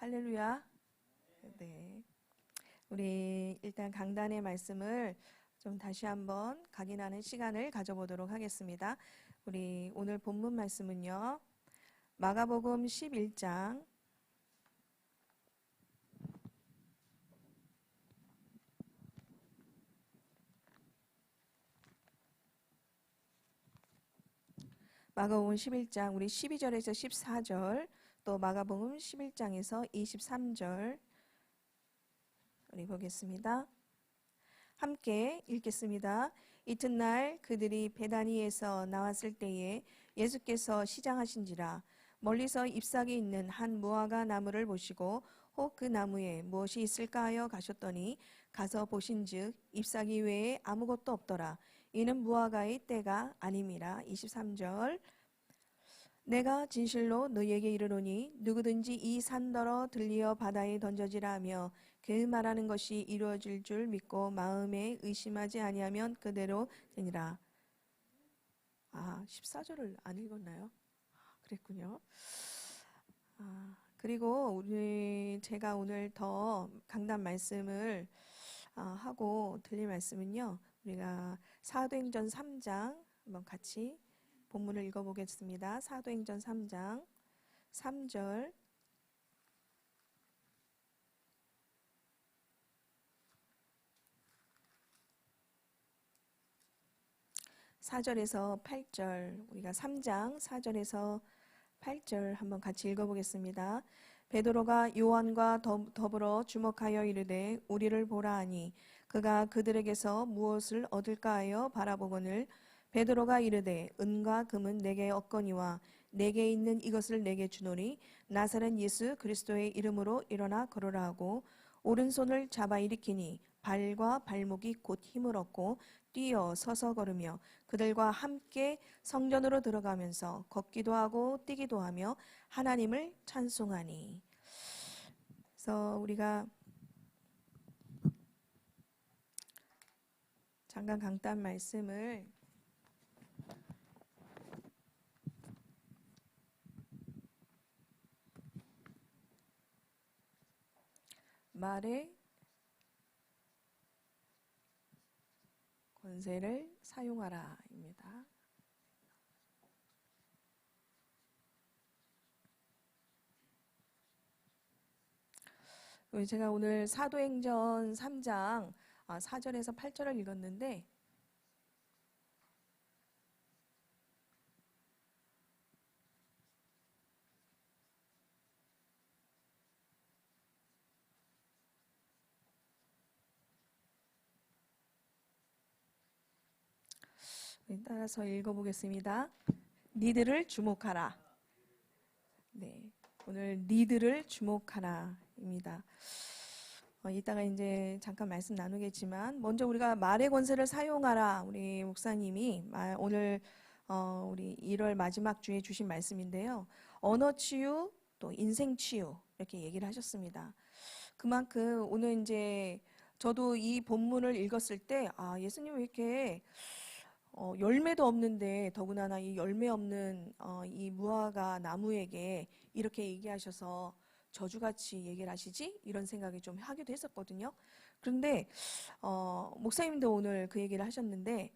할렐루야. 네. 우리 일단 강단의 말씀을 좀 다시 한번 각인하는 시간을 가져보도록 하겠습니다. 우리 오늘 본문 말씀은요. 마가복음 11장 11장 우리 12절에서 14절 또 마가복음 11장에서 23절 우리 보겠습니다. 함께 읽겠습니다. 이튿날 그들이 베다니에서 나왔을 때에 예수께서 시장하신지라 멀리서 잎사귀 있는 한 무화과 나무를 보시고 혹 그 나무에 무엇이 있을까 하여 가셨더니 가서 보신즉 잎사귀 외에 아무것도 없더라. 이는 무화과의 때가 아님이라. 23절 내가 진실로 너희에게 이르노니 누구든지 이 산더러 들리어 바다에 던져지라 하며 그 말하는 것이 이루어질 줄 믿고 마음에 의심하지 아니하면 그대로 되니라. 14절을 안 읽었나요? 그랬군요. 그리고 제가 오늘 더 강단 말씀을 하고 드릴 말씀은요. 우리가 사도행전 3장 한번 같이 본문을 읽어보겠습니다. 사도행전 3장 3절 4절에서 8절 우리가 3장 4절에서 8절 한번 같이 읽어보겠습니다. 베드로가 요한과 더불어 주목하여 이르되 우리를 보라 하니 그가 그들에게서 무엇을 얻을까 하여 바라보거늘 베드로가 이르되 은과 금은 내게 없거니와 내게 있는 이것을 내게 주노니 나사렛 예수 그리스도의 이름으로 일어나 걸으라 하고 오른손을 잡아 일으키니 발과 발목이 곧 힘을 얻고 뛰어 서서 걸으며 그들과 함께 성전으로 들어가면서 걷기도 하고 뛰기도 하며 하나님을 찬송하니. 그래서 우리가 잠깐 강단 말씀을 말의 권세를 사용하라입니다. 제가 오늘 사도행전 3장 4절에서 8절을 읽었는데 따라서 읽어보겠습니다. 니들을 주목하라. 네, 오늘 니들을 주목하라입니다. 이따가 이제 잠깐 말씀 나누겠지만 먼저 우리가 말의 권세를 사용하라. 우리 목사님이 오늘 우리 1월 마지막 주에 주신 말씀인데요. 언어 치유 또 인생 치유 이렇게 얘기를 하셨습니다. 그만큼 오늘 이제 저도 이 본문을 읽었을 때 예수님 왜 이렇게 열매도 없는데 더구나 이 열매 없는 이 무화과 나무에게 이렇게 얘기하셔서 저주같이 얘기를 하시지? 이런 생각이 좀 하기도 했었거든요. 그런데 목사님도 오늘 그 얘기를 하셨는데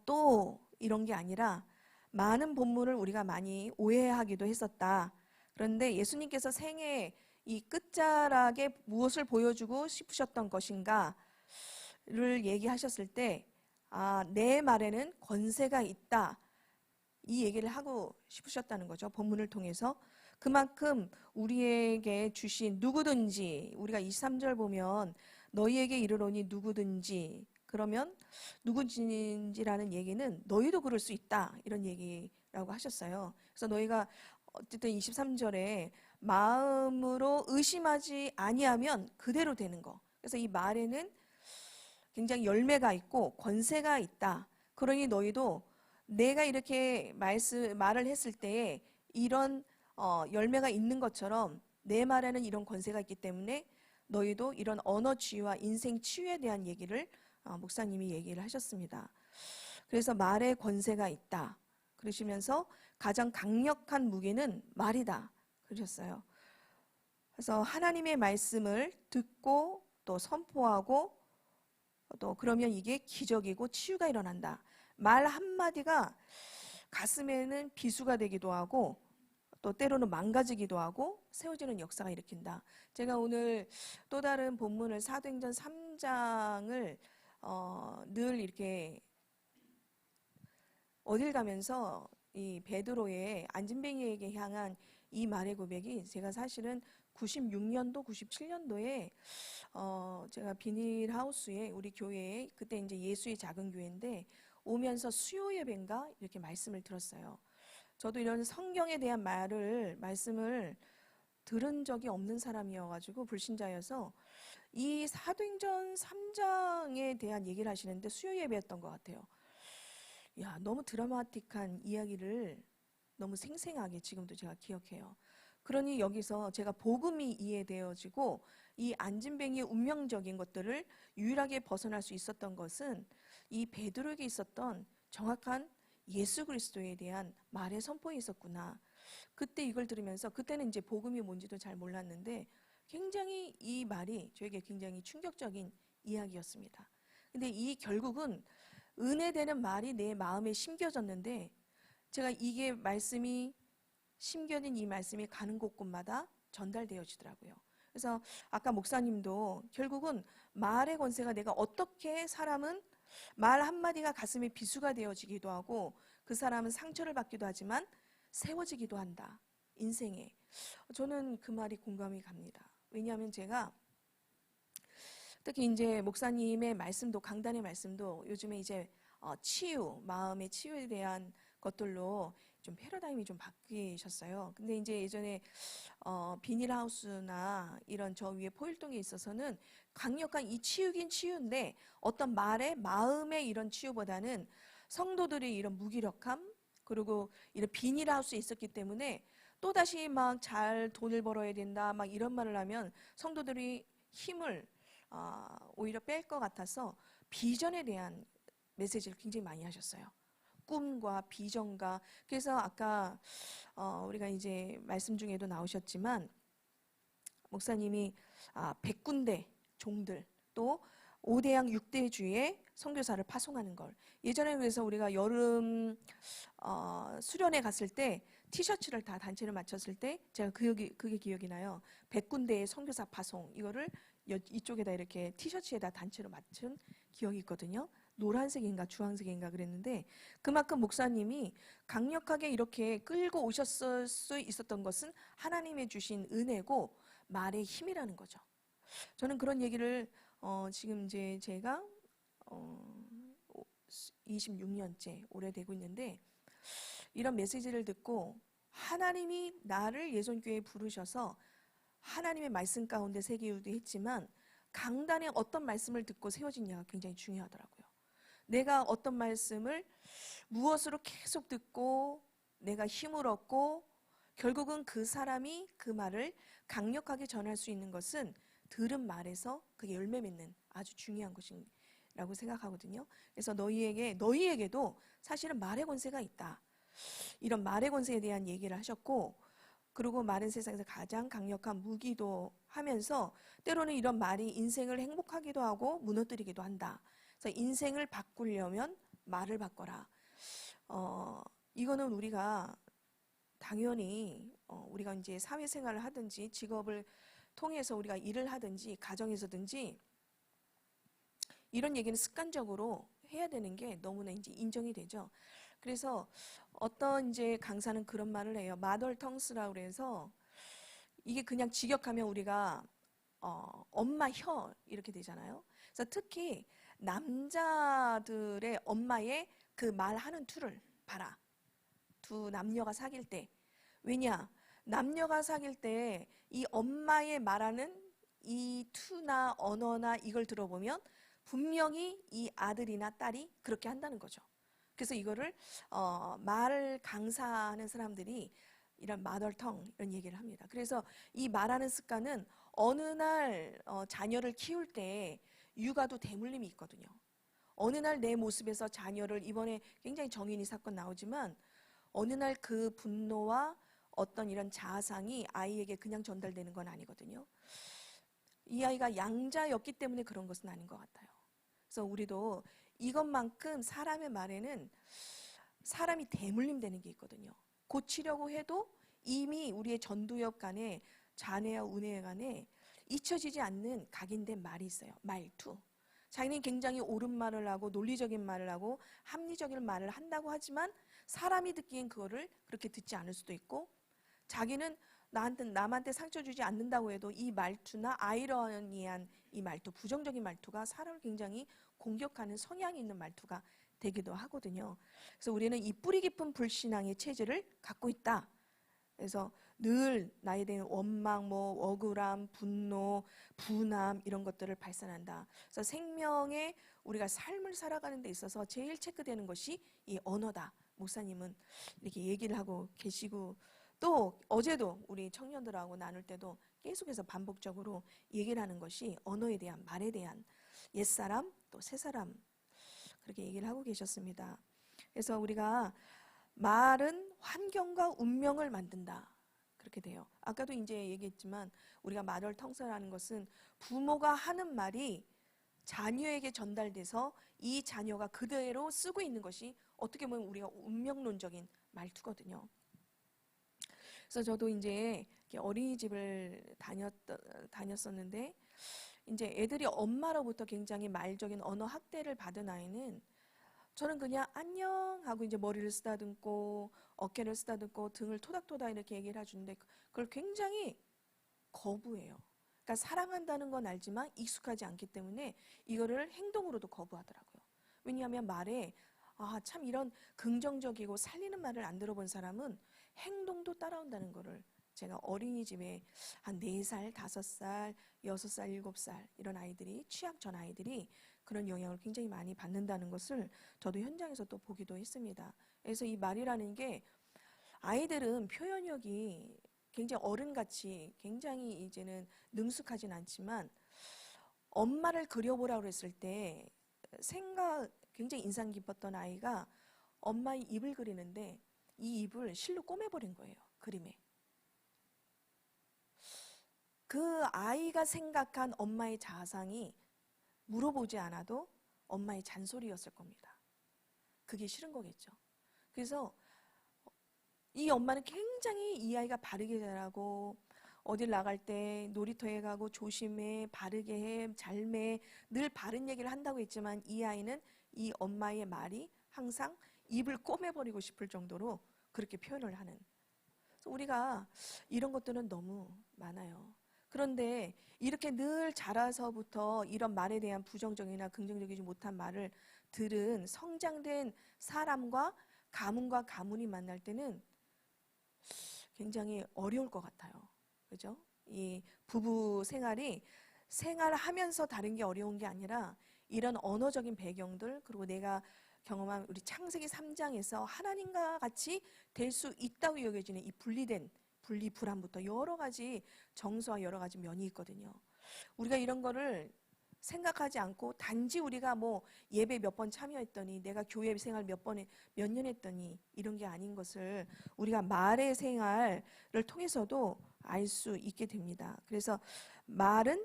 또 이런 게 아니라 많은 본문을 우리가 많이 오해하기도 했었다. 그런데 예수님께서 생애 이 끝자락에 무엇을 보여주고 싶으셨던 것인가를 얘기하셨을 때 내 말에는 권세가 있다. 이 얘기를 하고 싶으셨다는 거죠. 본문을 통해서. 그만큼 우리에게 주신 누구든지 우리가 23절 보면 너희에게 이르노니 누구든지 그러면 누구든지라는 얘기는 너희도 그럴 수 있다. 이런 얘기라고 하셨어요. 그래서 너희가 어쨌든 23절에 마음으로 의심하지 아니하면 그대로 되는 거. 그래서 이 말에는 굉장히 열매가 있고 권세가 있다. 그러니 너희도 내가 이렇게 말을 했을 때에 이런 열매가 있는 것처럼 내 말에는 이런 권세가 있기 때문에 너희도 이런 언어 치유와 인생 치유에 대한 얘기를 목사님이 얘기를 하셨습니다. 그래서 말에 권세가 있다. 그러시면서 가장 강력한 무기는 말이다. 그러셨어요. 그래서 하나님의 말씀을 듣고 또 선포하고 또 그러면 이게 기적이고 치유가 일어난다. 말 한마디가 가슴에는 비수가 되기도 하고 또 때로는 망가지기도 하고 세워지는 역사가 일으킨다. 제가 오늘 또 다른 본문을 사도행전 3장을 늘 이렇게 어딜 가면서 이 베드로의 안진뱅이에게 향한 이 말의 고백이 제가 사실은 96년도, 97년도에 제가 비닐하우스에 우리 교회에 그때 이제 예수의 작은 교회인데 오면서 수요 예배인가 이렇게 말씀을 들었어요. 저도 이런 성경에 대한 말씀을 들은 적이 없는 사람이어가지고 불신자여서 이 사도행전 3장에 대한 얘기를 하시는데 수요 예배였던 것 같아요. 야, 너무 드라마틱한 이야기를 너무 생생하게 지금도 제가 기억해요. 그러니 여기서 제가 복음이 이해되어지고 이 안진뱅이의 운명적인 것들을 유일하게 벗어날 수 있었던 것은 이 베드로에게 있었던 정확한 예수 그리스도에 대한 말의 선포에 있었구나. 그때 이걸 들으면서 그때는 이제 복음이 뭔지도 잘 몰랐는데 굉장히 이 말이 저에게 굉장히 충격적인 이야기였습니다. 근데 이 결국은 은혜되는 말이 내 마음에 심겨졌는데 제가 이게 말씀이 심겨진 이 말씀이 가는 곳곳마다 전달되어지더라고요. 그래서 아까 목사님도 결국은 말의 권세가 내가 어떻게 사람은 말 한마디가 가슴에 비수가 되어지기도 하고 그 사람은 상처를 받기도 하지만 세워지기도 한다. 인생에. 저는 그 말이 공감이 갑니다. 왜냐하면 제가 특히 이제 목사님의 말씀도 강단의 말씀도 요즘에 이제 치유, 마음의 치유에 대한 것들로 좀 패러다임이 좀 바뀌셨어요. 근데 이제 예전에 비닐하우스나 이런 저 위에 포일동에 있어서는 강력한 이 치유긴 치유인데 어떤 말의 마음의 이런 치유보다는 성도들의 이런 무기력함 그리고 이런 비닐하우스에 있었기 때문에 또다시 막 잘 돈을 벌어야 된다 막 이런 말을 하면 성도들이 힘을 오히려 뺄 것 같아서 비전에 대한 메시지를 굉장히 많이 하셨어요. 꿈과 비전과 그래서 아까 우리가 이제 말씀 중에도 나오셨지만 목사님이 100군데 종들 또 5대양 6대주의 선교사를 파송하는 걸 예전에 그래서 우리가 여름 수련회 갔을 때 티셔츠를 다 단체를 맞췄을 때 제가 그게 기억이 나요. 100군데의 선교사 파송 이거를 이쪽에다 이렇게 티셔츠에다 단체로 맞춘 기억이 있거든요. 노란색인가 주황색인가 그랬는데 그만큼 목사님이 강력하게 이렇게 끌고 오셨을 수 있었던 것은 하나님의 주신 은혜고 말의 힘이라는 거죠. 저는 그런 얘기를 지금 이제 제가 26년째 오래되고 있는데 이런 메시지를 듣고 하나님이 나를 예선교회에 부르셔서 하나님의 말씀 가운데 세계유도 했지만 강단에 어떤 말씀을 듣고 세워지냐가 굉장히 중요하더라고요. 내가 어떤 말씀을 무엇으로 계속 듣고 내가 힘을 얻고 결국은 그 사람이 그 말을 강력하게 전할 수 있는 것은 들은 말에서 그게 열매 맺는 아주 중요한 것이라고 생각하거든요. 그래서 너희에게도 사실은 말의 권세가 있다. 이런 말의 권세에 대한 얘기를 하셨고 그리고 말은 세상에서 가장 강력한 무기도 하면서 때로는 이런 말이 인생을 행복하기도 하고 무너뜨리기도 한다. 그래서 인생을 바꾸려면 말을 바꿔라. 이거는 우리가 당연히 우리가 이제 사회생활을 하든지 직업을 통해서 우리가 일을 하든지 가정에서든지 이런 얘기는 습관적으로 해야 되는 게 너무나 이제 인정이 되죠. 그래서 어떤 이제 강사는 그런 말을 해요. 마덜텅스라고 그래서 이게 그냥 직역하면 우리가 엄마 혀 이렇게 되잖아요. 그래서 특히 남자들의 엄마의 그 말하는 투를 봐라. 두 남녀가 사귈 때. 왜냐? 남녀가 사귈 때 이 엄마의 말하는 이 투나 언어나 이걸 들어보면 분명히 이 아들이나 딸이 그렇게 한다는 거죠. 그래서 이거를 말을 강사하는 사람들이 이런 마덜텅 이런 얘기를 합니다. 그래서 이 말하는 습관은 어느 날 자녀를 키울 때 육아도 대물림이 있거든요. 어느 날 내 모습에서 자녀를 이번에 굉장히 정인이 사건 나오지만 어느 날 그 분노와 어떤 이런 자아상이 아이에게 그냥 전달되는 건 아니거든요. 이 아이가 양자였기 때문에 그런 것은 아닌 것 같아요. 그래서 우리도 이것만큼 사람의 말에는 사람이 대물림되는 게 있거든요. 고치려고 해도 이미 우리의 전두엽 간에 자뇌와 우뇌 간에 잊혀지지 않는 각인된 말이 있어요. 말투. 자기는 굉장히 옳은 말을 하고 논리적인 말을 하고 합리적인 말을 한다고 하지만 사람이 듣기엔 그거를 그렇게 듣지 않을 수도 있고, 자기는 남한테 상처 주지 않는다고 해도 이 말투나 아이러니한 이 말투, 부정적인 말투가 사람을 굉장히 공격하는 성향이 있는 말투가 되기도 하거든요. 그래서 우리는 이 뿌리 깊은 불신앙의 체질을 갖고 있다. 그래서 늘 나에 대한 원망, 억울함, 분노, 분함 이런 것들을 발산한다. 그래서 생명의 우리가 삶을 살아가는 데 있어서 제일 체크되는 것이 이 언어다. 목사님은 이렇게 얘기를 하고 계시고, 또 어제도 우리 청년들하고 나눌 때도 계속해서 반복적으로 얘기를 하는 것이 언어에 대한, 말에 대한, 옛사람 또 새사람, 그렇게 얘기를 하고 계셨습니다. 그래서 우리가 말은 환경과 운명을 만든다. 그렇게 돼요. 아까도 이제 얘기했지만 우리가 말을 통솔하는 것은 부모가 하는 말이 자녀에게 전달돼서 이 자녀가 그대로 쓰고 있는 것이 어떻게 보면 우리가 운명론적인 말투거든요. 그래서 저도 이제 어린이집을 다녔었는데, 이제 애들이 엄마로부터 굉장히 말적인 언어 학대를 받은 아이는 저는 그냥 안녕 하고 이제 머리를 쓰다듬고 어깨를 쓰다듬고 등을 토닥토닥 이렇게 얘기를 해주는데 그걸 굉장히 거부해요. 그러니까 사랑한다는 건 알지만 익숙하지 않기 때문에 이거를 행동으로도 거부하더라고요. 왜냐하면 말에 참 이런 긍정적이고 살리는 말을 안 들어본 사람은 행동도 따라온다는 거를 제가 어린이집에 한 4살, 5살, 6살, 7살 이런 아이들이, 취약 전 아이들이 그런 영향을 굉장히 많이 받는다는 것을 저도 현장에서 또 보기도 했습니다. 그래서 이 말이라는 게 아이들은 표현력이 굉장히 어른같이 굉장히 이제는 능숙하진 않지만 엄마를 그려보라고 했을 때 굉장히 인상 깊었던 아이가 엄마의 입을 그리는데 이 입을 실로 꼬매버린 거예요. 그림에. 그 아이가 생각한 엄마의 자아상이 물어보지 않아도 엄마의 잔소리였을 겁니다. 그게 싫은 거겠죠. 그래서 이 엄마는 굉장히 이 아이가 바르게 자라고 어딜 나갈 때 놀이터에 가고 조심해, 바르게 해, 잘매, 늘 바른 얘기를 한다고 했지만 이 아이는 이 엄마의 말이 항상 입을 꼬매버리고 싶을 정도로 그렇게 표현을 하는. 그래서 우리가 이런 것들은 너무 많아요. 그런데 이렇게 늘 자라서부터 이런 말에 대한 부정적이나 긍정적이지 못한 말을 들은 성장된 사람과 가문과 가문이 만날 때는 굉장히 어려울 것 같아요. 그죠? 이 부부 생활하면서 다른 게 어려운 게 아니라 이런 언어적인 배경들, 그리고 내가 경험한 우리 창세기 3장에서 하나님과 같이 될 수 있다고 여겨지는 이 불안부터 여러 가지 정서와 여러 가지 면이 있거든요. 우리가 이런 거를 생각하지 않고 단지 우리가 예배 몇 번 참여했더니 내가 교회 생활 몇 년 했더니 이런 게 아닌 것을 우리가 말의 생활을 통해서도 알 수 있게 됩니다. 그래서 말은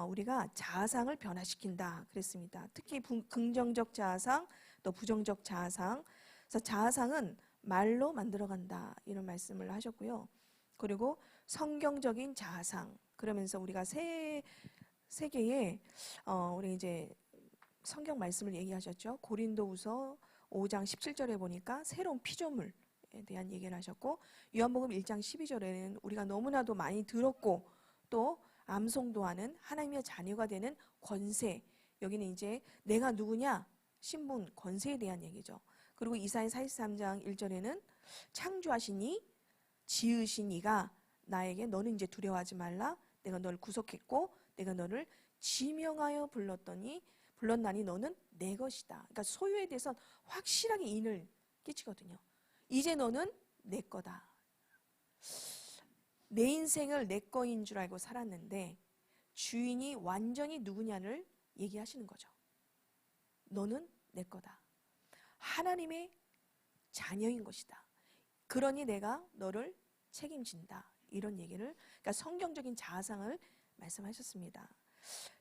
우리가 자아상을 변화시킨다 그랬습니다. 특히 긍정적 자아상 또 부정적 자아상. 그래서 자아상은 말로 만들어간다 이런 말씀을 하셨고요. 그리고 성경적인 자아상, 그러면서 우리가 세 개의 우리 이제 성경 말씀을 얘기하셨죠. 고린도후서 5장 17절에 보니까 새로운 피조물에 대한 얘기를 하셨고, 요한복음 1장 12절에는 우리가 너무나도 많이 들었고 또 암송도 하는 하나님의 자녀가 되는 권세, 여기는 이제 내가 누구냐, 신분, 권세에 대한 얘기죠. 그리고 이사야 43장 1절에는 창조하시니 지으신 이가 나에게 너는 이제 두려워하지 말라, 내가 너를 구속했고 내가 너를 지명하여 불렀나니 너는 내 것이다. 그러니까 소유에 대해서 확실하게 인을 끼치거든요. 이제 너는 내 거다. 내 인생을 내 거인 줄 알고 살았는데 주인이 완전히 누구냐를 얘기하시는 거죠. 너는 내 거다. 하나님의 자녀인 것이다. 그러니 내가 너를 책임진다. 이런 얘기를, 그러니까 성경적인 자아상을 말씀하셨습니다.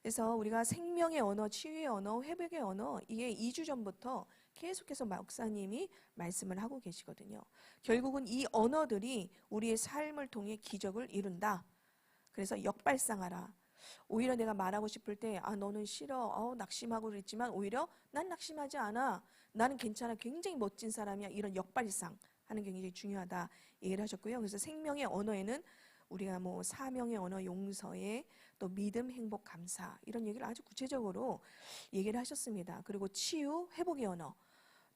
그래서 우리가 생명의 언어, 치유의 언어, 회복의 언어, 이게 2주 전부터 계속해서 목사님이 말씀을 하고 계시거든요. 결국은 이 언어들이 우리의 삶을 통해 기적을 이룬다. 그래서 역발상하라. 오히려 내가 말하고 싶을 때 너는 싫어, 낙심하고 그랬지만 오히려 난 낙심하지 않아, 나는 괜찮아, 굉장히 멋진 사람이야, 이런 역발상 하는 게 굉장히 중요하다 얘기를 하셨고요. 그래서 생명의 언어에는 우리가 뭐 사명의 언어, 용서의, 또 믿음, 행복, 감사, 이런 얘기를 아주 구체적으로 얘기를 하셨습니다. 그리고 치유, 회복의 언어,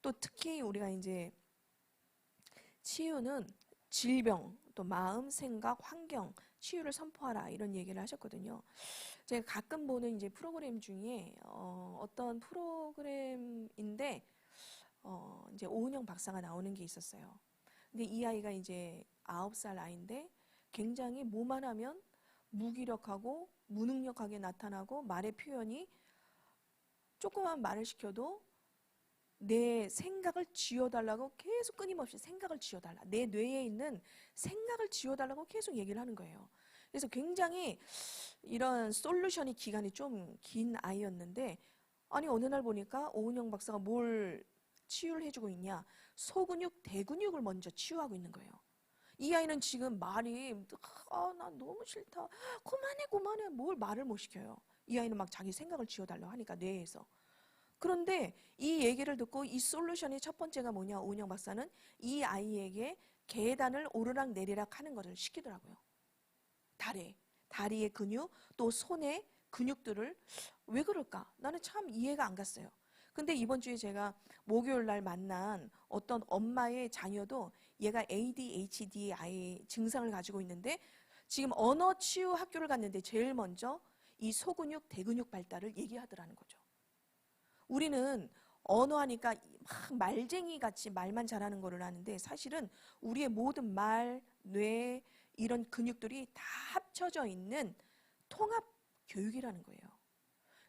또 특히 우리가 이제 치유는 질병, 또 마음, 생각, 환경, 치유를 선포하라, 이런 얘기를 하셨거든요. 제가 가끔 보는 이제 프로그램 중에 어떤 프로그램인데 이제 오은영 박사가 나오는 게 있었어요. 근데 이 아이가 이제 9살 아이인데 굉장히 뭐만 하면 무기력하고 무능력하게 나타나고, 말의 표현이 조그만 말을 시켜도 내 생각을 지워달라고 계속 끊임없이 생각을 지워달라, 내 뇌에 있는 생각을 지워달라고 계속 얘기를 하는 거예요. 그래서 굉장히 이런 솔루션이 기간이 좀 긴 아이였는데, 아니 어느 날 보니까 오은영 박사가 뭘 치유를 해주고 있냐, 소근육, 대근육을 먼저 치유하고 있는 거예요. 이 아이는 지금 말이 나 너무 싫다, 그만해 뭘 말을 못 시켜요. 이 아이는 막 자기 생각을 지워달라고 하니까 뇌에서. 그런데 이 얘기를 듣고 이 솔루션의 첫 번째가 뭐냐, 오은영 박사는 이 아이에게 계단을 오르락 내리락 하는 것을 시키더라고요. 다리의 근육, 또 손의 근육들을. 왜 그럴까? 나는 참 이해가 안 갔어요. 근데 이번 주에 제가 목요일 날 만난 어떤 엄마의 자녀도 얘가 ADHD 아이 증상을 가지고 있는데, 지금 언어 치유 학교를 갔는데 제일 먼저 이 소근육, 대근육 발달을 얘기하더라는 거죠. 우리는 언어하니까 막 말쟁이 같이 말만 잘하는 거를 아는데, 사실은 우리의 모든 말, 뇌, 이런 근육들이 다 합쳐져 있는 통합 교육이라는 거예요.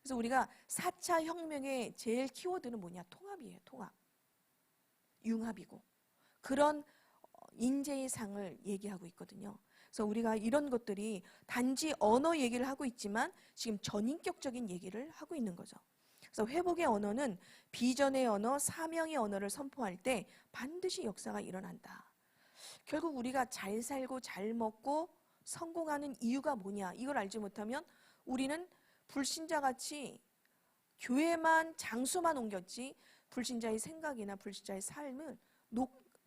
그래서 우리가 4차 혁명의 제일 키워드는 뭐냐? 통합이에요. 통합. 융합이고. 그런 인재의 상을 얘기하고 있거든요. 그래서 우리가 이런 것들이 단지 언어 얘기를 하고 있지만 지금 전인격적인 얘기를 하고 있는 거죠. 그래서 회복의 언어는 비전의 언어, 사명의 언어를 선포할 때 반드시 역사가 일어난다. 결국 우리가 잘 살고 잘 먹고 성공하는 이유가 뭐냐, 이걸 알지 못하면 우리는 불신자같이 교회만, 장소만 옮겼지 불신자의 생각이나 불신자의 삶을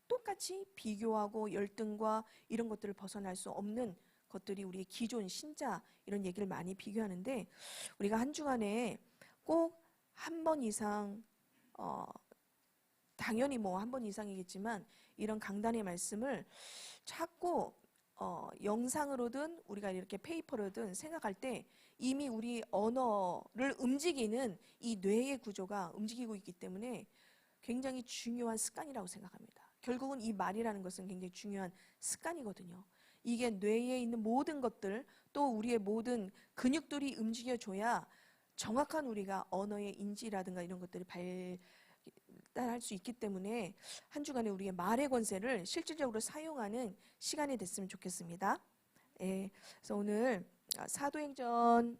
똑같이 비교하고 열등과 이런 것들을 벗어날 수 없는 것들이 우리의 기존 신자, 이런 얘기를 많이 비교하는데, 우리가 한 주간에 꼭 한 번 이상, 당연히 뭐 한 번 이상이겠지만 이런 강단의 말씀을 자꾸 영상으로든 우리가 이렇게 페이퍼로든 생각할 때 이미 우리 언어를 움직이는 이 뇌의 구조가 움직이고 있기 때문에 굉장히 중요한 습관이라고 생각합니다. 결국은 이 말이라는 것은 굉장히 중요한 습관이거든요. 이게 뇌에 있는 모든 것들, 또 우리의 모든 근육들이 움직여줘야 정확한 우리가 언어의 인지라든가 이런 것들이 발달할 수 있기 때문에 한 주간에 우리의 말의 권세를 실질적으로 사용하는 시간이 됐으면 좋겠습니다. 예, 그래서 오늘 사도행전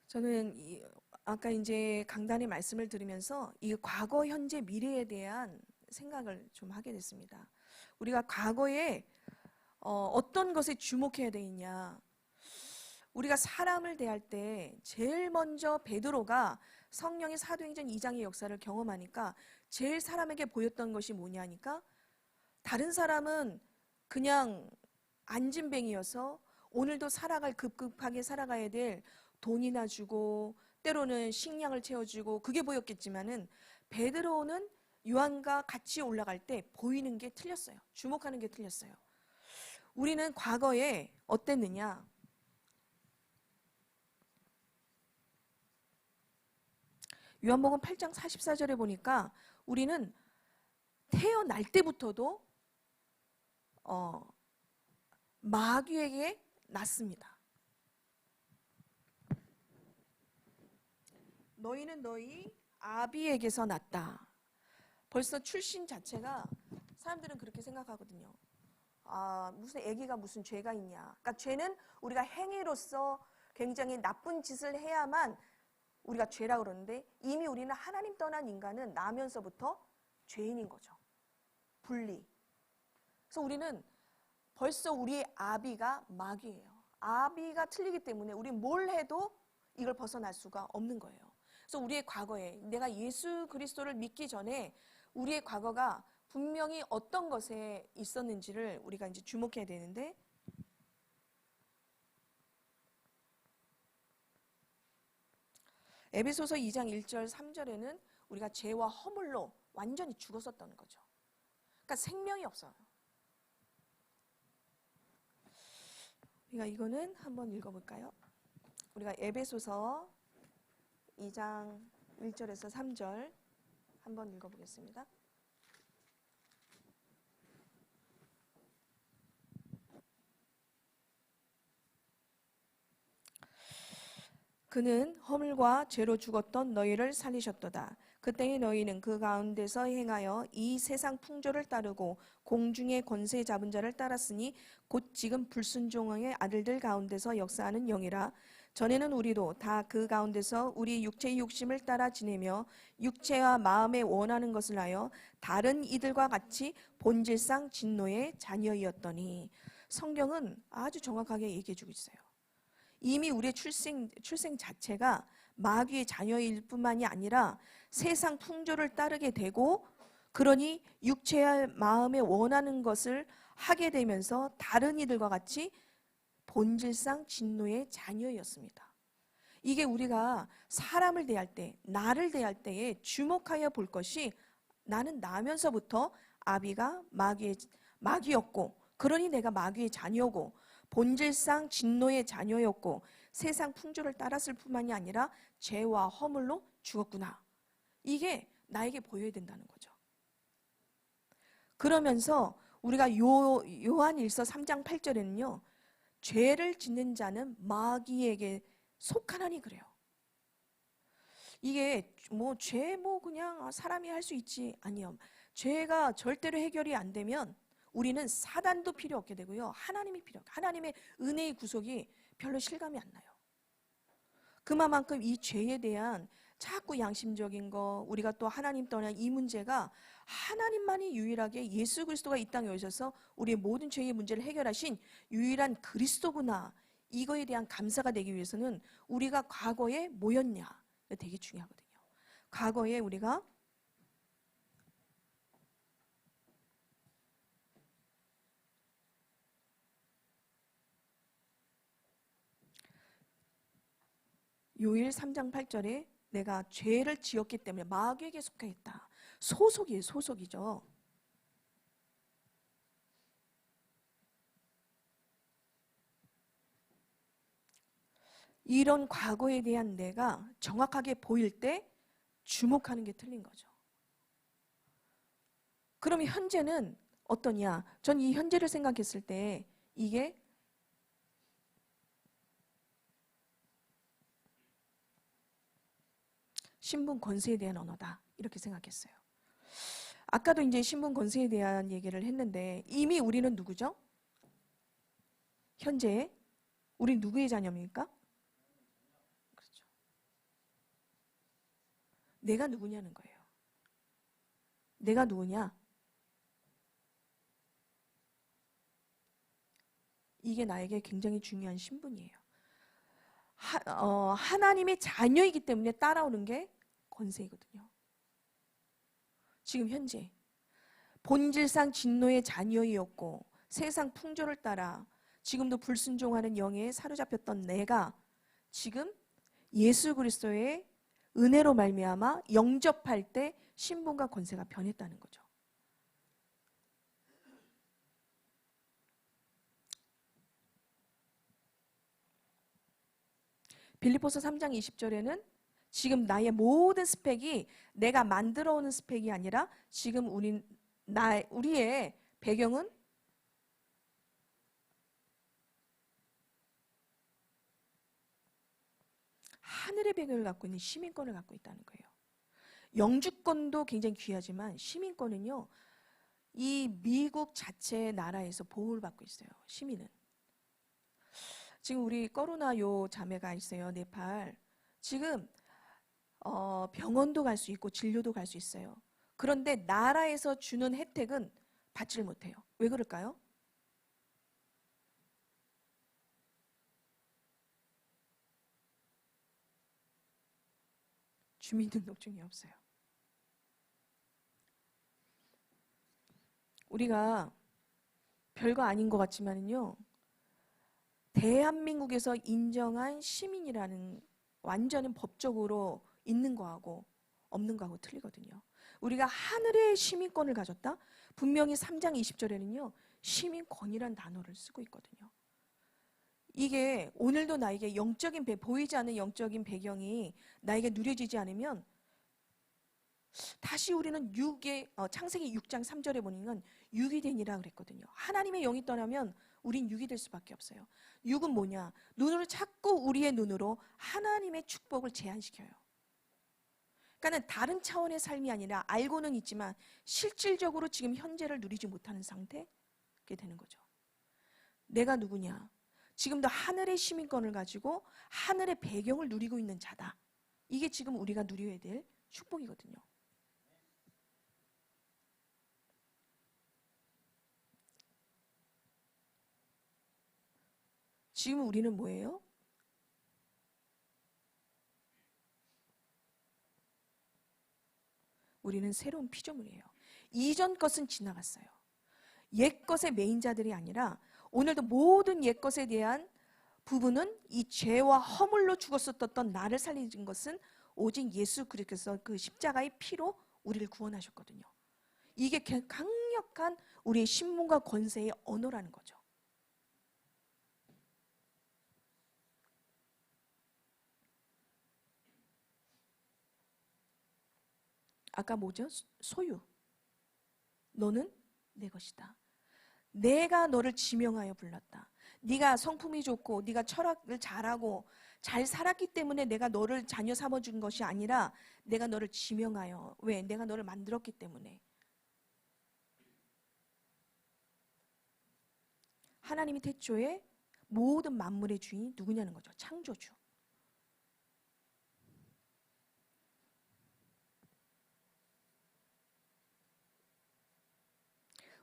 저는 아까 이제 강단의 말씀을 들으면서 이 과거, 현재, 미래에 대한 생각을 좀 하게 됐습니다. 우리가 과거에 어떤 것에 주목해야 되느냐. 우리가 사람을 대할 때 제일 먼저 베드로가 성령의 사도행전 2장의 역사를 경험하니까 제일 사람에게 보였던 것이 뭐냐니까, 다른 사람은 그냥 안진뱅이여서 오늘도 급급하게 살아가야 될 돈이나 주고 때로는 식량을 채워주고, 그게 보였겠지만은 베드로는 요한과 같이 올라갈 때 보이는 게 틀렸어요. 주목하는 게 틀렸어요. 우리는 과거에 어땠느냐? 요한복음 8장 44절에 보니까 우리는 태어날 때부터도 마귀에게 났습니다. 너희는 너희 아비에게서 났다. 벌써 출신 자체가 사람들은 그렇게 생각하거든요. 무슨 아기가 무슨 죄가 있냐. 그러니까 죄는 우리가 행위로서 굉장히 나쁜 짓을 해야만 우리가 죄라 그러는데 이미 우리는 하나님 떠난 인간은 나면서부터 죄인인 거죠. 분리. 그래서 우리는 벌써 우리의 아비가 마귀예요. 아비가 틀리기 때문에 우리 뭘 해도 이걸 벗어날 수가 없는 거예요. 그래서 우리의 과거에 내가 예수 그리스도를 믿기 전에 우리의 과거가 분명히 어떤 것에 있었는지를 우리가 이제 주목해야 되는데 에베소서 2장 1절 3절에는 우리가 죄와 허물로 완전히 죽었었다는 거죠. 그러니까 생명이 없어요. 우리가 이거는 한번 읽어볼까요? 우리가 에베소서 2장 1절에서 3절 한번 읽어보겠습니다. 그는 허물과 죄로 죽었던 너희를 살리셨도다. 그때의 너희는 그 가운데서 행하여 이 세상 풍조를 따르고 공중의 권세 잡은 자를 따랐으니 곧 지금 불순종의 아들들 가운데서 역사하는 영이라. 전에는 우리도 다 그 가운데서 우리 육체의 욕심을 따라 지내며 육체와 마음에 원하는 것을 하여 다른 이들과 같이 본질상 진노의 자녀이었더니. 성경은 아주 정확하게 얘기해 주고 있어요. 이미 우리의 출생 자체가 마귀의 자녀일 뿐만이 아니라 세상 풍조를 따르게 되고, 그러니 육체와 마음에 원하는 것을 하게 되면서 다른 이들과 같이 본질상 진노의 자녀였습니다. 이게 우리가 사람을 대할 때, 나를 대할 때에 주목하여 볼 것이, 나는 나면서부터 아비가 마귀였고, 그러니 내가 마귀의 자녀고, 본질상 진노의 자녀였고 세상 풍조를 따랐을 뿐만이 아니라 죄와 허물로 죽었구나. 이게 나에게 보여야 된다는 거죠. 그러면서 우리가 요한일서 3장 8절에는요. 죄를 짓는 자는 마귀에게 속하나니 그래요. 이게 죄 그냥 사람이 할 수 있지. 아니요. 죄가 절대로 해결이 안 되면 우리는 사단도 필요 없게 되고요. 하나님이 필요 없고 하나님의 은혜의 구속이 별로 실감이 안 나요. 그만큼 이 죄에 대한 자꾸 양심적인 거, 우리가 또 하나님 떠난 이 문제가 하나님만이 유일하게 예수 그리스도가 이 땅에 오셔서 우리의 모든 죄의 문제를 해결하신 유일한 그리스도구나. 이거에 대한 감사가 되기 위해서는 우리가 과거에 뭐였냐. 되게 중요하거든요. 과거에 우리가 요일 3장 8절에 내가 죄를 지었기 때문에 마귀에게 속하였다. 소속이에요. 소속이죠. 이런 과거에 대한 내가 정확하게 보일 때 주목하는 게 틀린 거죠. 그러면 현재는 어떠냐? 전 이 현재를 생각했을 때 이게 신분 권세에 대한 언어다. 이렇게 생각했어요. 아까도 이제 신분 권세에 대한 얘기를 했는데 이미 우리는 누구죠? 현재 우리 누구의 자녀입니까? 그렇죠. 내가 누구냐는 거예요. 내가 누구냐? 이게 나에게 굉장히 중요한 신분이에요. 하나님의 자녀이기 때문에 따라오는 게 권세이거든요. 지금 현재 본질상 진노의 자녀이었고 세상 풍조를 따라 지금도 불순종하는 영에 사로잡혔던 내가 지금 예수 그리스도의 은혜로 말미암아 영접할 때 신분과 권세가 변했다는 거죠. 빌립보서 3장 20절에는 지금 나의 모든 스펙이 내가 만들어 오는 스펙이 아니라 지금 우리의 배경은 하늘의 배경을 갖고 있는 시민권을 갖고 있다는 거예요. 영주권도 굉장히 귀하지만 시민권은요, 이 미국 자체의 나라에서 보호를 받고 있어요. 시민은. 지금 우리 꺼루나요 자매가 있어요. 네팔. 지금 병원도 갈 수 있고 진료도 갈 수 있어요. 그런데 나라에서 주는 혜택은 받지를 못해요. 왜 그럴까요? 주민등록증이 없어요. 우리가 별거 아닌 것 같지만요, 대한민국에서 인정한 시민이라는 완전히 법적으로 있는 거하고 없는 거하고 틀리거든요. 우리가 하늘의 시민권을 가졌다? 분명히 3장 20절에는요, 시민권이란 단어를 쓰고 있거든요. 이게 오늘도 나에게 보이지 않는 영적인 배경이 나에게 누려지지 않으면 다시 우리는 창세기 6장 3절에 보니까 육이 되니라 그랬거든요. 하나님의 영이 떠나면 우린 육이 될 수밖에 없어요. 육은 뭐냐? 눈으로 자꾸 우리의 눈으로 하나님의 축복을 제한시켜요. 그러니까 다른 차원의 삶이 아니라 알고는 있지만 실질적으로 지금 현재를 누리지 못하는 상태게 되는 거죠. 내가 누구냐? 지금도 하늘의 시민권을 가지고 하늘의 배경을 누리고 있는 자다. 이게 지금 우리가 누려야 될 축복이거든요. 지금 우리는 뭐예요? 우리는 새로운 피조물이에요. 이전 것은 지나갔어요. 옛 것의 메인자들이 아니라 오늘도 모든 옛 것에 대한 부분은 이 죄와 허물로 죽었었던 나를 살리는 것은 오직 예수 그리스도께서 그 십자가의 피로 우리를 구원하셨거든요. 이게 강력한 우리의 신분과 권세의 언어라는 거죠. 아까 뭐죠? 소유. 너는 내 것이다. 내가 너를 지명하여 불렀다. 네가 성품이 좋고 네가 철학을 잘하고 잘 살았기 때문에 내가 너를 자녀 삼아준 것이 아니라 내가 너를 지명하여. 왜? 내가 너를 만들었기 때문에. 하나님이 태초에 모든 만물의 주인이 누구냐는 거죠. 창조주.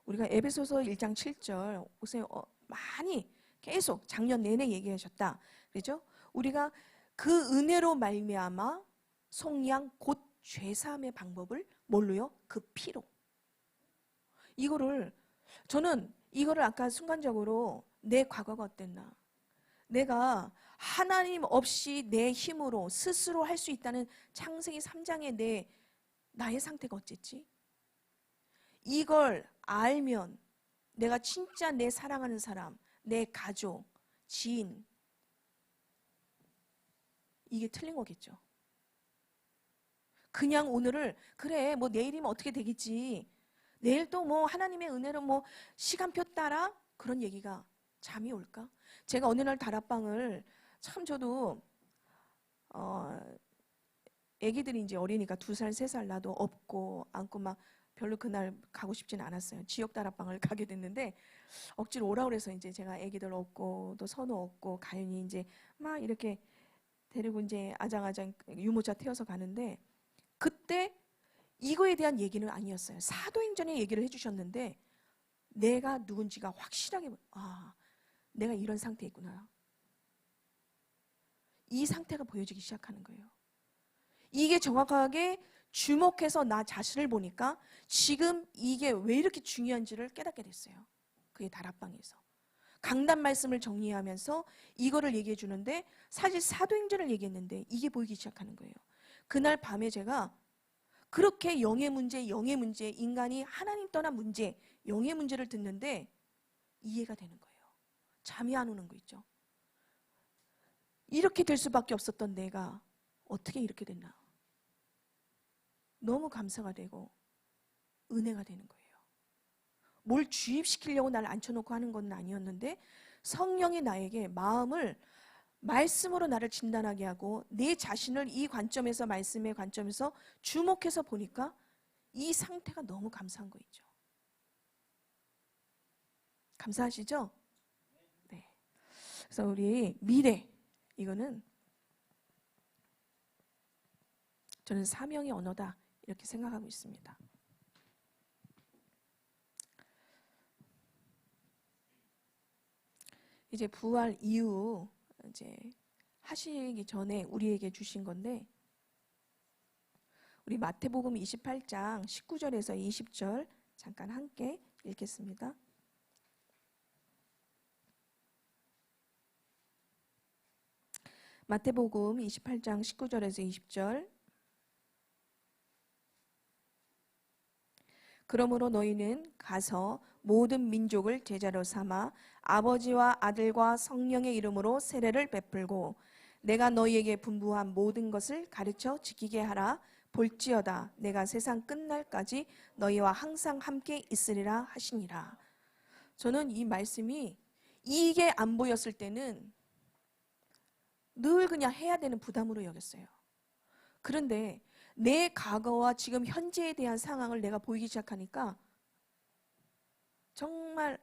우리가 에베소서 1장 7절 보세요. 많이 계속 작년 내내 얘기하셨다. 그렇죠? 우리가 그 은혜로 말미암아 속량 곧 죄사함의 방법을 뭘로요? 그 피로. 저는 이거를 아까 순간적으로 내 과거가 어땠나? 내가 하나님 없이 내 힘으로 스스로 할 수 있다는 창세기 3장의 나의 상태가 어쨌지? 이걸 알면 내가 진짜 내 사랑하는 사람, 내 가족, 지인, 이게 틀린 거겠죠. 그냥 오늘을 그래 뭐 내일이면 어떻게 되겠지, 내일 또 뭐 하나님의 은혜로 뭐 시간표 따라 그런 얘기가 잠이 올까? 제가 어느 날 다락방을 참 저도 애기들이 이제 어리니까 2살, 3살 나도 업고 안고 막 별로 그날 가고 싶진 않았어요. 지역 다락방을 가게 됐는데 억지로 오라 그래서 이제 제가 애기들 업고 또 선우 업고 가윤이 이제 막 이렇게 데리고 이제 아장아장 유모차 태워서 가는데 그때 이거에 대한 얘기는 아니었어요. 사도행전의 얘기를 해주셨는데 내가 누군지가 확실하게 내가 이런 상태에 있구나. 이 상태가 보여지기 시작하는 거예요. 이게 정확하게 주목해서 나 자신을 보니까 지금 이게 왜 이렇게 중요한지를 깨닫게 됐어요. 그게 다락방에서. 강단 말씀을 정리하면서 이거를 얘기해 주는데 사실 사도행전을 얘기했는데 이게 보이기 시작하는 거예요. 그날 밤에 제가 그렇게 영의 문제, 인간이 하나님 떠난 문제, 영의 문제를 듣는데 이해가 되는 거예요. 잠이 안 오는 거 있죠. 이렇게 될 수밖에 없었던 내가 어떻게 이렇게 됐나? 너무 감사가 되고 은혜가 되는 거예요. 뭘 주입시키려고 날 앉혀놓고 하는 건 아니었는데 성령이 나에게 마음을 말씀으로 나를 진단하게 하고 내 자신을 이 관점에서, 말씀의 관점에서 주목해서 보니까 이 상태가 너무 감사한 거 있죠. 감사하시죠? 네. 그래서 우리 미래, 이거는 저는 사명의 언어다 이렇게 생각하고 있습니다. 이제 부활 이후 이제 하시기 전에 우리에게 주신 건데, 우리 마태복음 28장 19절에서 20절 잠깐 함께 읽겠습니다. 마태복음 28장 19절에서 20절. 그러므로 너희는 가서 모든 민족을 제자로 삼아 아버지와 아들과 성령의 이름으로 세례를 베풀고 내가 너희에게 분부한 모든 것을 가르쳐 지키게 하라. 볼지어다 내가 세상 끝날까지 너희와 항상 함께 있으리라 하시니라. 저는 이 말씀이 이게 안 보였을 때는 늘 그냥 해야 되는 부담으로 여겼어요. 그런데 내 과거와 지금 현재에 대한 상황을 내가 보이기 시작하니까 정말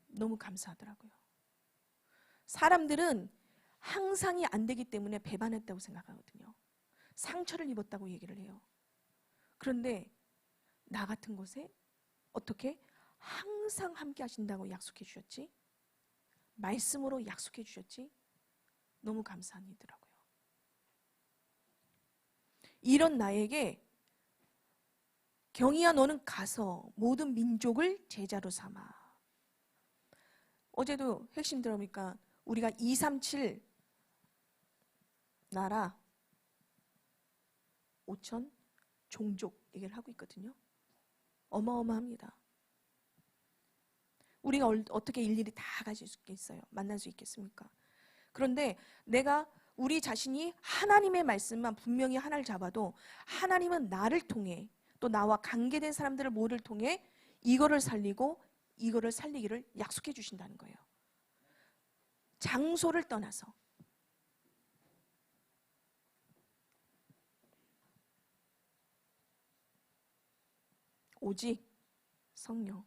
너무 감사하더라고요. 사람들은 항상이 안 되기 때문에 배반했다고 생각하거든요. 상처를 입었다고 얘기를 해요. 그런데 나 같은 곳에 어떻게 항상 함께 하신다고 약속해 주셨지? 말씀으로 약속해 주셨지? 너무 감사한 일이더라고요. 이런 나에게 경희야 너는 가서 모든 민족을 제자로 삼아. 어제도 핵심 들어보니까 우리가 237 나라 5천 종족 얘기를 하고 있거든요. 어마어마합니다. 우리가 어떻게 일일이 다 가질 수 있겠어요? 만날 수 있겠습니까? 그런데 내가 우리 자신이 하나님의 말씀만 분명히 하나를 잡아도 하나님은 나를 통해 또 나와 관계된 사람들을 모두를 통해 이거를 살리고 이거를 살리기를 약속해 주신다는 거예요. 장소를 떠나서. 오직 성령.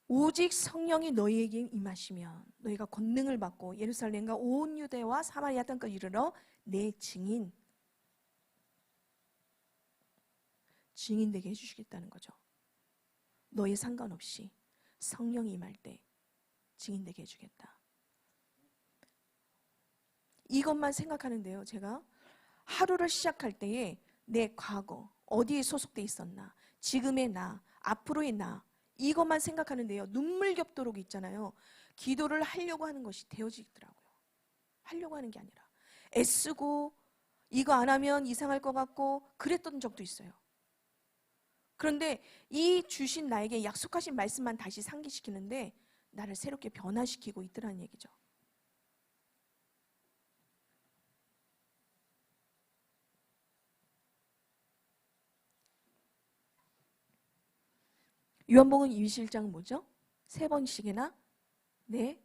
오직 성령이 너희에게 임하시면 너희가 권능을 받고 예루살렘과 온 유대와 사마리아 땅까지 이르러 내 증인 되게 해주시겠다는 거죠. 너희 상관없이 성령이 임할 때 증인 되게 해주겠다. 이것만 생각하는데요. 제가 하루를 시작할 때에 내 과거 어디에 소속돼 있었나, 지금의 나, 앞으로의 나, 이것만 생각하는데요. 눈물겹도록 있잖아요. 기도를 하려고 하는 것이 되어지더라고요. 하려고 하는 게 아니라 애쓰고 이거 안 하면 이상할 것 같고 그랬던 적도 있어요. 그런데 이 주신 나에게 약속하신 말씀만 다시 상기시키는데 나를 새롭게 변화시키고 있더라는 얘기죠. 요한복음 21장은 뭐죠? 3번씩이나 네.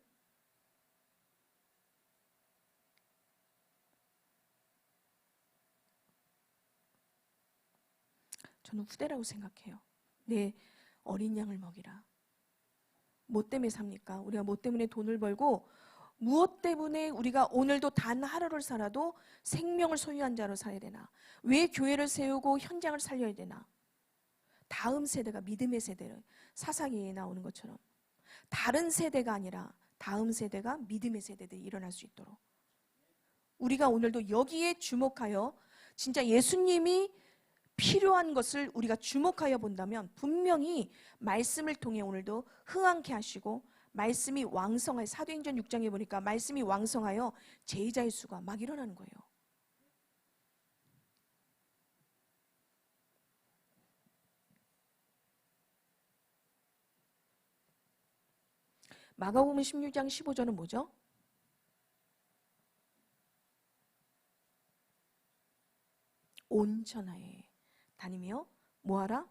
저는 후대라고 생각해요. 내 어린 양을 먹이라. 뭐 때문에 삽니까? 우리가 뭐 때문에 돈을 벌고 무엇 때문에 우리가 오늘도 단 하루를 살아도 생명을 소유한 자로 살아야 되나? 왜 교회를 세우고 현장을 살려야 되나? 다음 세대가 믿음의 세대를 사사기에 나오는 것처럼 다른 세대가 아니라 다음 세대가 믿음의 세대들이 일어날 수 있도록 우리가 오늘도 여기에 주목하여 진짜 예수님이 필요한 것을 우리가 주목하여 본다면 분명히 말씀을 통해 오늘도 흥황케 하시고 말씀이 왕성하여 사도행전 6장에 보니까 말씀이 왕성하여 제자의 수가 막 일어나는 거예요. 마가복음 16장 15절은 뭐죠? 온 천하에 다니며 뭐하라?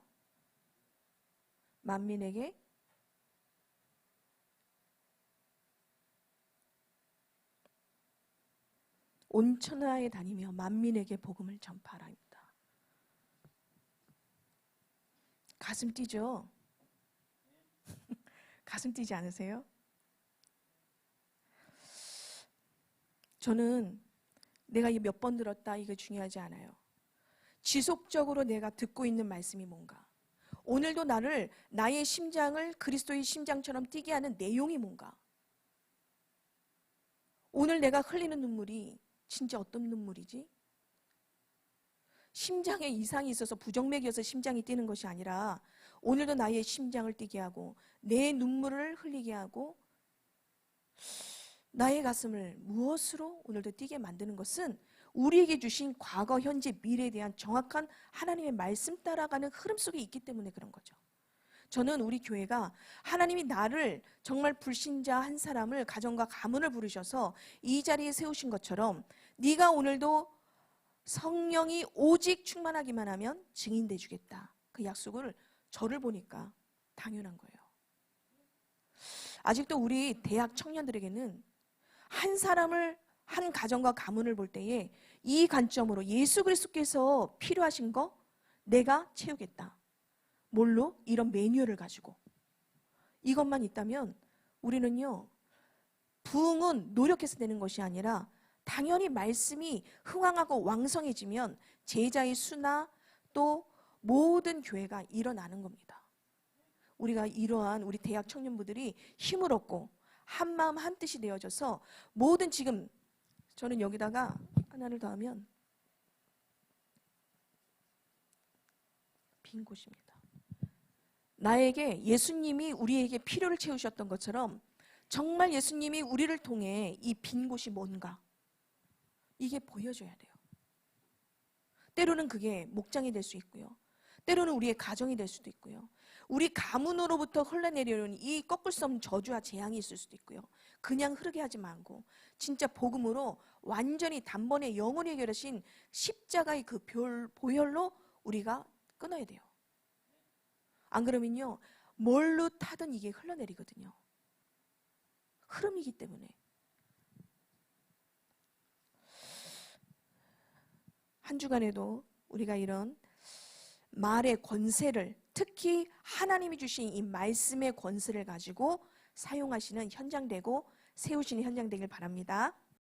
만민에게 온 천하에 다니며 만민에게 복음을 전파하라입니다. 가슴 뛰죠? 가슴 뛰지 않으세요? 저는 내가 이 몇 번 들었다 이게 중요하지 않아요. 지속적으로 내가 듣고 있는 말씀이 뭔가, 오늘도 나의 심장을 그리스도의 심장처럼 뛰게 하는 내용이 뭔가, 오늘 내가 흘리는 눈물이 진짜 어떤 눈물이지? 심장에 이상이 있어서 부정맥이어서 심장이 뛰는 것이 아니라 오늘도 나의 심장을 뛰게 하고 내 눈물을 흘리게 하고 나의 가슴을 무엇으로 오늘도 뛰게 만드는 것은 우리에게 주신 과거, 현재, 미래에 대한 정확한 하나님의 말씀 따라가는 흐름 속에 있기 때문에 그런 거죠. 저는 우리 교회가 하나님이 나를 정말 불신자 한 사람을 가정과 가문을 부르셔서 이 자리에 세우신 것처럼 네가 오늘도 성령이 오직 충만하기만 하면 증인돼 주겠다. 그 약속을 저를 보니까 당연한 거예요. 아직도 우리 대학 청년들에게는 한 사람을, 한 가정과 가문을 볼 때에 이 관점으로 예수 그리스도께서 필요하신 거 내가 채우겠다. 뭘로? 이런 매뉴얼을 가지고. 이것만 있다면 우리는요, 부흥은 노력해서 되는 것이 아니라 당연히 말씀이 흥왕하고 왕성해지면 제자의 수나 또 모든 교회가 일어나는 겁니다. 우리가 이러한 우리 대학 청년부들이 힘을 얻고 한마음 한뜻이 되어져서 모든, 지금 저는 여기다가 하나를 더하면 빈 곳입니다. 나에게 예수님이 우리에게 필요를 채우셨던 것처럼 정말 예수님이 우리를 통해 이 빈 곳이 뭔가 이게 보여줘야 돼요. 때로는 그게 목장이 될 수 있고요. 때로는 우리의 가정이 될 수도 있고요. 우리 가문으로부터 흘러내려오는 이 꺾을 수 없는 저주와 재앙이 있을 수도 있고요. 그냥 흐르게 하지 말고 진짜 복음으로 완전히 단번에 영원히 해결하신 십자가의 그 보혈로 우리가 끊어야 돼요. 안 그러면요, 뭘로 타든 이게 흘러내리거든요. 흐름이기 때문에. 한 주간에도 우리가 이런 말의 권세를, 특히 하나님이 주신 이 말씀의 권세를 가지고 사용하시는 현장 되고 세우시는 현장 되길 바랍니다.